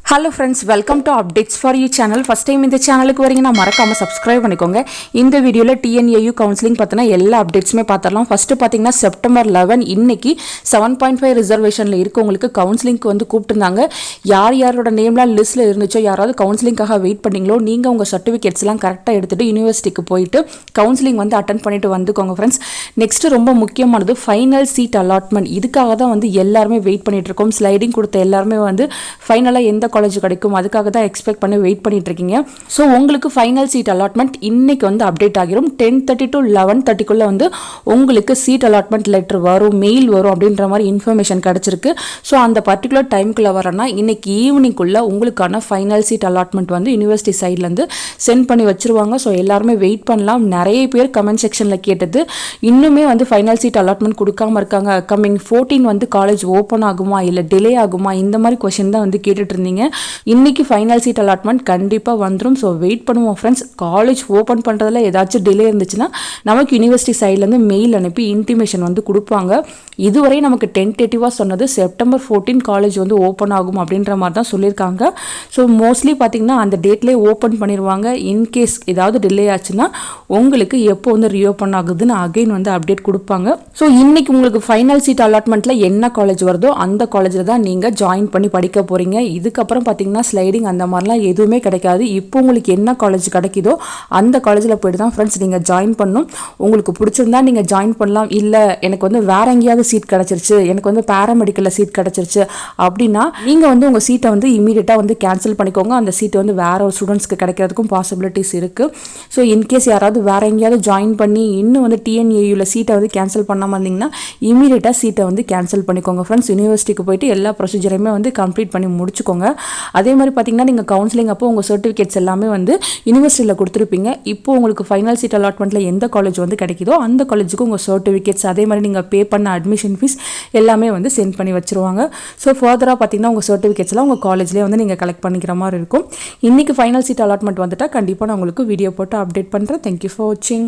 Hello friends, welcome to Updatesforu channel. First time in the channel ku varinga marakama subscribe பண்ணிக்கோங்க. இந்த வீடியோல TNAU counseling பத்தின எல்லா அப்டேட்ஸ்மே பார்த்தறலாம். First பாத்தீங்கன்னா செப்டம்பர் 11 இன்னைக்கு 7.5 ரிசர்வேஷன்ல இருக்கவங்களுக்கு கவுன்சிலிங்க்கு வந்து கூப்பிட்டுருந்தாங்க. யார் யாரோட நேம்லாம் லிஸ்ட்ல இருந்துச்சோ யாராவது கவுன்சிலிங்காக வெயிட் பண்ணீங்களோ நீங்க உங்க சர்டிபிகேட்ஸ் எல்லாம் கரெக்ட்டா எடுத்துட்டு யுனிவர்சிட்டிக்கு போயிட்டு கவுன்சிலிங் வந்து அட்டெண்ட் பண்ணிட்டு வந்துக்கோங்க फ्रेंड्स. நெக்ஸ்ட் ரொம்ப முக்கியமானது ஃபைனல் சீட் அலாட்மெண்ட். இதுக்காக தான் வந்து எல்லாரும் வெயிட் பண்ணிட்டு இருக்கோம். ஸ்லைடிங் கொடுத்த எல்லாரும் வந்து ஃபைனலா எந்த காலேஜ் கிடைக்கும் அதுக்காக தான் எக்ஸ்பெக்ட் பண்ணி வெயிட் பண்ணிட்டு இருக்கீங்க. ஸோ உங்களுக்கு ஃபைனல் சீட் அலாட்மெண்ட் இன்னைக்கு வந்து அப்டேட் ஆகிரும். 10:30 to 11:30 குள்ள வந்து உங்களுக்கு சீட் அலாட்மெண்ட் லெட்டர் வரும், மெயில் வரும் அப்படின்ற மாதிரி இன்ஃபர்மேஷன் கிடைச்சிருக்கு. ஸோ அந்த பர்டிகுலர் டைம்குள்ள வரனா இன்னைக்கு ஈவினிங் குள்ள உங்களுக்கான ஃபைனல் சீட் அலாட்மெண்ட் வந்து யூனிவர்சிட்டி சைட்ல இருந்து சென்ட் பண்ணி வச்சிருவாங்க. ஸோ எல்லாருமே வெயிட் பண்ணலாம். நிறைய பேர் கமெண்ட் செக்ஷன்ல கேட்டது இன்னுமே வந்து ஃபைனல் சீட் அலாட்மெண்ட் கொடுக்காம இருக்காங்க. கம்மிங் 14 வந்து காலேஜ் ஓப்பன் ஆகுமா இல்லை டிலே ஆகுமா இந்த மாதிரி கொஸ்டின் தான் வந்து கேட்டுட்டு இருந்தீங்க. இன்னைக்கு ஃபைனல் சீட் அலாட்மெண்ட் கண்டிப்பா வந்துரும். ஸோ வெயிட் பண்ணுவோம் ஃப்ரெண்ட்ஸ். காலேஜ் ஓப்பன் பண்றதுல ஏதாச்சும் டிலே இருந்துச்சுன்னா நமக்கு யூனிவர்சிட்டி சைட்ல இருந்து மெயில் அனுப்பி இன்டிமேஷன் வந்து கொடுப்பாங்க. இதுவரை நமக்கு டென்டேட்டிவா சொன்னது செப்டம்பர் 14 காலேஜ் வந்து ஓப்பன் ஆகும் அப்படின்ற மாதிரி தான் சொல்லியிருக்காங்க. ஸோ மோஸ்ட்லி பார்த்தீங்கன்னா அந்த டேட்லேயே ஓப்பன் பண்ணிடுவாங்க. இன்கேஸ் ஏதாவது டிலே ஆச்சுன்னா உங்களுக்கு எப்போ வந்து ரீஓப்பன் ஆகுதுன்னு அகைன் வந்து அப்டேட் கொடுப்பாங்க. ஸோ இன்னைக்கு உங்களுக்கு ஃபைனல் சீட் அலாட்மெண்ட்ல என்ன காலேஜ் வருதோ அந்த காலேஜில் தான் நீங்க ஜாயின் பண்ணி படிக்க போறீங்க. இதுக்கப்புறம் பார்த்தீங்கன்னா ஸ்லைடிங் அந்த மாதிரிலாம் எதுவுமே கிடைக்காது. இப்போ உங்களுக்கு என்ன காலேஜ் கிடைக்குதோ அந்த காலேஜில் போய்ட்டு தான் ஃப்ரெண்ட்ஸ் நீங்கள் ஜாயின் பண்ணணும். உங்களுக்கு பிடிச்சிருந்தா நீங்கள் ஜாயின் பண்ணலாம். இல்லை எனக்கு வந்து வேற எங்கேயாவது சீட் கிடச்சிருச்சு, எனக்கு வந்து பேராமெடிக்கலில் சீட் கிடச்சிருச்சு அப்படின்னா நீங்கள் வந்து உங்கள் சீட்டை வந்து இமீடியட்டாக வந்து கேன்சல் பண்ணிக்கோங்க. அந்த சீட்டை வந்து வேற ஒரு ஸ்டூடெண்ட்ஸ்க்கு கிடைக்கிறதுக்கும் பாசிபிலிட்டிஸ் இருக்குது. ஸோ இன்கேஸ் யாராவது வேற எங்கேயாவது ஜாயின் பண்ணி இன்னும் வந்து TNAUல சீட்டை வந்து கேன்சல் பண்ணாமல் இருந்தீங்கன்னா இமீடியட்டாக சீட்டை வந்து கேன்சல் பண்ணிக்கோங்க ஃப்ரெண்ட்ஸ். யூனிவர்சிட்டிக்கு போயிட்டு எல்லா ப்ரொசீஜரையுமே வந்து கம்ப்ளீட் பண்ணி முடிச்சுக்கோங்க. அதே மாதிரி பார்த்தீங்கன்னா நீங்கள் கவுன்சிலிங் அப்போ உங்கள் சர்டிஃபிகேட்ஸ் எல்லாமே வந்து யூனிவர்சிட்டியில் கொடுத்துருப்பீங்க. இப்போ உங்களுக்கு ஃபைனல் சீட் அலாட்மெண்ட்டில் எந்த காலேஜ் வந்து கிடைக்குதோ அந்த காலேஜுக்கு உங்கள் சர்டிஃபிகேட்ஸ் அதே மாதிரி நீங்கள் பே பண்ண அட்மிஷன் ஃபீஸ் எல்லாமே வந்து சென்ட் பண்ணி வச்சுருவாங்க. ஸோ ஃபர்தராக பார்த்தீங்கன்னா உங்கள் சர்டிஃபிகேட்ஸ்லாம் உங்கள் காலேஜ்லேயே வந்து நீங்கள் கலெக்ட் பண்ணிக்கிற மாதிரி இருக்கும். இன்றைக்கி ஃபைனல் சீட் அலாட்மெண்ட் வந்துட்டால் கண்டிப்பாக நான் உங்களுக்கு வீடியோ போட்டு அப்டேட் பண்ணுறேன். தேங்க்யூ ஃபார் வாட்சிங்.